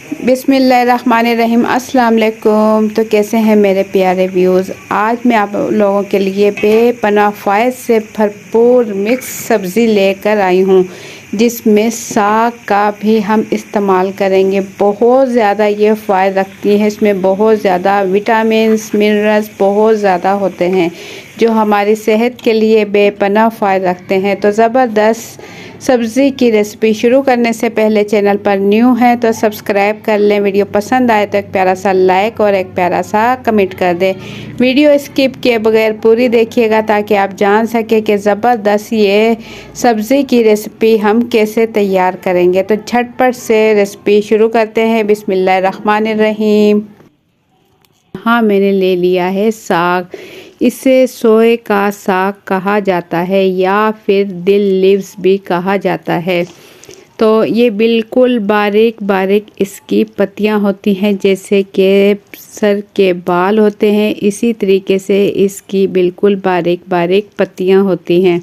बिस्मिल्लाहिर्रहमानिर्रहीम। अस्सलाम वालेकुम। तो कैसे हैं मेरे प्यारे व्यूज़। आज मैं आप लोगों के लिए बेपनाह फ़ायदे से भरपूर मिक्स सब्ज़ी लेकर आई हूँ, जिसमें साग का भी हम इस्तेमाल करेंगे। बहुत ज़्यादा ये फ़ायदा रखती है, इसमें बहुत ज़्यादा विटामिन्स मिनरल्स बहुत ज़्यादा होते हैं, जो हमारी सेहत के लिए बेपनाह फ़ायदा रखते हैं। तो ज़बरदस्त सब्ज़ी की रेसिपी शुरू करने से पहले चैनल पर न्यू है तो सब्सक्राइब कर लें। वीडियो पसंद आए तो एक प्यारा सा लाइक और एक प्यारा सा कमेंट कर दें। वीडियो स्किप किए बगैर पूरी देखिएगा ताकि आप जान सकें कि ज़बरदस्त ये सब्ज़ी की रेसिपी हम कैसे तैयार करेंगे। तो झटपट से रेसिपी शुरू करते हैं। बिस्मिल्लाहिर्रहमानिर्रहीम। हाँ, मैंने ले लिया है साग। इसे सोए का साग कहा जाता है या फिर दिल लीव्स भी कहा जाता है। तो ये बिल्कुल बारीक बारीक इसकी पत्तियां होती हैं, जैसे कि सर के बाल होते हैं, इसी तरीके से इसकी बिल्कुल बारीक बारीक पत्तियां होती हैं।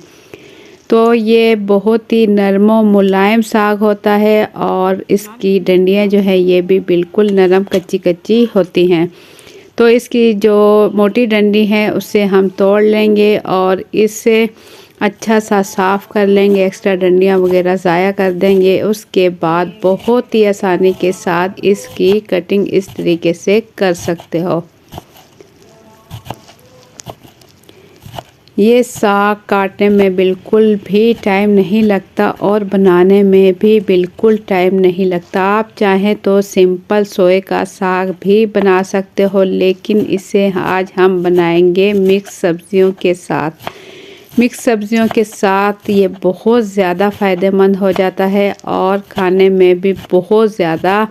तो ये बहुत ही नरम और मुलायम साग होता है और इसकी डंडियां जो है ये भी बिल्कुल नरम कच्ची कच्ची होती हैं। तो इसकी जो मोटी डंडी है उससे हम तोड़ लेंगे और इससे अच्छा सा साफ़ कर लेंगे, एक्स्ट्रा डंडियाँ वगैरह ज़ाया कर देंगे। उसके बाद बहुत ही आसानी के साथ इसकी कटिंग इस तरीके से कर सकते हो। ये साग काटने में बिल्कुल भी टाइम नहीं लगता और बनाने में भी बिल्कुल टाइम नहीं लगता। आप चाहें तो सिंपल सोए का साग भी बना सकते हो, लेकिन इसे आज हम बनाएंगे मिक्स सब्जियों के साथ। मिक्स सब्जियों के साथ ये बहुत ज़्यादा फ़ायदेमंद हो जाता है और खाने में भी बहुत ज़्यादा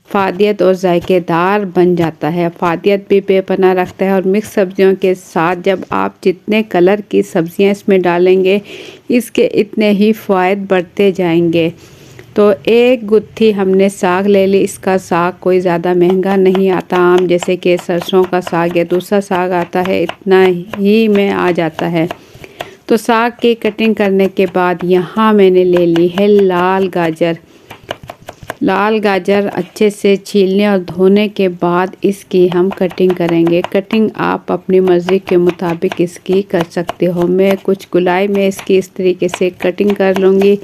फ़ायदियत और जायकेदार बन जाता है। फ़ायदियत भी बेपनाह रखता है। और मिक्स सब्जियों के साथ जब आप जितने कलर की सब्जियां इसमें डालेंगे, इसके इतने ही फ़ायदे बढ़ते जाएंगे। तो एक गुत्थी हमने साग ले ली। इसका साग कोई ज़्यादा महंगा नहीं आता, आम जैसे कि सरसों का साग या दूसरा साग आता है, इतना ही में आ जाता है। तो साग की कटिंग करने के बाद यहाँ मैंने ले ली है लाल गाजर। लाल गाजर अच्छे से छीलने और धोने के बाद इसकी हम कटिंग करेंगे। कटिंग आप अपनी मर्ज़ी के मुताबिक इसकी कर सकते हो। मैं कुछ गुलाई में इसकी इस तरीके से कटिंग कर लूँगी।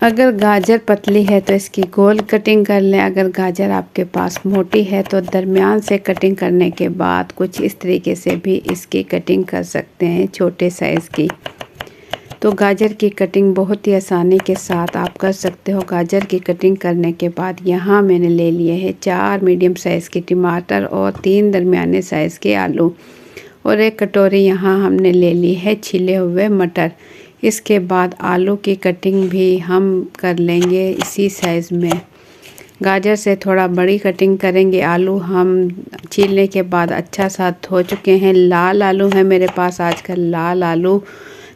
अगर गाजर पतली है तो इसकी गोल कटिंग कर लें। अगर गाजर आपके पास मोटी है तो दरमियान से कटिंग करने के बाद कुछ इस तरीके से भी इसकी कटिंग कर सकते हैं, छोटे साइज़ की। तो गाजर की कटिंग बहुत ही आसानी के साथ आप कर सकते हो। गाजर की कटिंग करने के बाद यहाँ मैंने ले लिए हैं 4 मीडियम साइज़ के टमाटर और 3 दरमियाने साइज़ के आलू और एक कटोरी यहाँ हमने ले ली है छिले हुए मटर। इसके बाद आलू की कटिंग भी हम कर लेंगे इसी साइज़ में। गाजर से थोड़ा बड़ी कटिंग करेंगे। आलू हम छीलने के बाद अच्छा सा धो चुके हैं। लाल आलू है मेरे पास आजकल, लाल आलू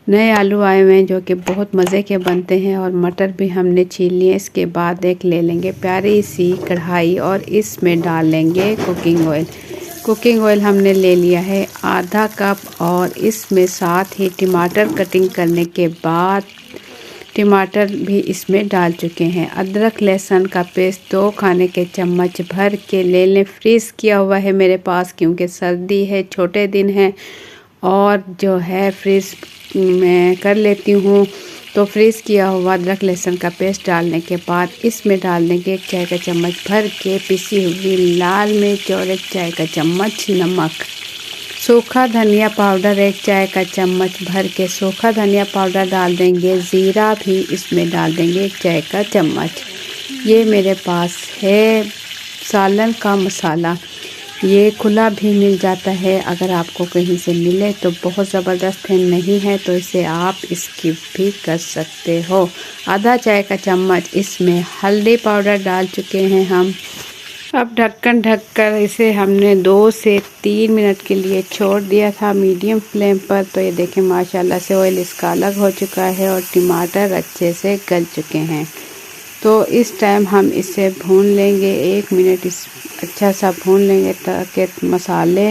नए आलू आए हुए हैं जो कि बहुत मज़े के बनते हैं। और मटर भी हमने छील लिए। इसके बाद एक ले लेंगे प्यारी सी कढ़ाई और इसमें डाल लेंगे कुकिंग ऑयल। कुकिंग ऑयल हमने ले लिया है आधा कप और इसमें साथ ही टमाटर कटिंग करने के बाद टमाटर भी इसमें डाल चुके हैं। अदरक लहसुन का पेस्ट 2 खाने के चम्मच भर के ले लें। फ्रीज़ किया हुआ है मेरे पास, क्योंकि सर्दी है, छोटे दिन हैं और जो है फ्रीज़ मैं कर लेती हूँ। तो फ्रीज़ किया हुआ अदरक लहसुन का पेस्ट डालने के बाद इसमें डाल देंगे 1 चाय का चम्मच भर के पिसी हुई लाल मिर्च और 1 चाय का चम्मच नमक। सूखा धनिया पाउडर 1 चाय का चम्मच भर के सूखा धनिया पाउडर डाल देंगे। ज़ीरा भी इसमें डाल देंगे 1 चाय का चम्मच। ये मेरे पास है सालन का मसाला, ये खुला भी मिल जाता है। अगर आपको कहीं से मिले तो बहुत ज़बरदस्त है, नहीं है तो इसे आप स्किप भी कर सकते हो। आधा चाय का चम्मच इसमें हल्दी पाउडर डाल चुके हैं हम। अब ढक्कन ढककर इसे हमने 2 से 3 मिनट के लिए छोड़ दिया था मीडियम फ्लेम पर। तो ये देखें माशाल्लाह से ऑयल इसका अलग हो चुका है और टमाटर अच्छे से गल चुके हैं। तो इस टाइम हम इसे भून लेंगे 1 मिनट, इस अच्छा सा भून लेंगे ताकि मसाले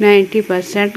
90%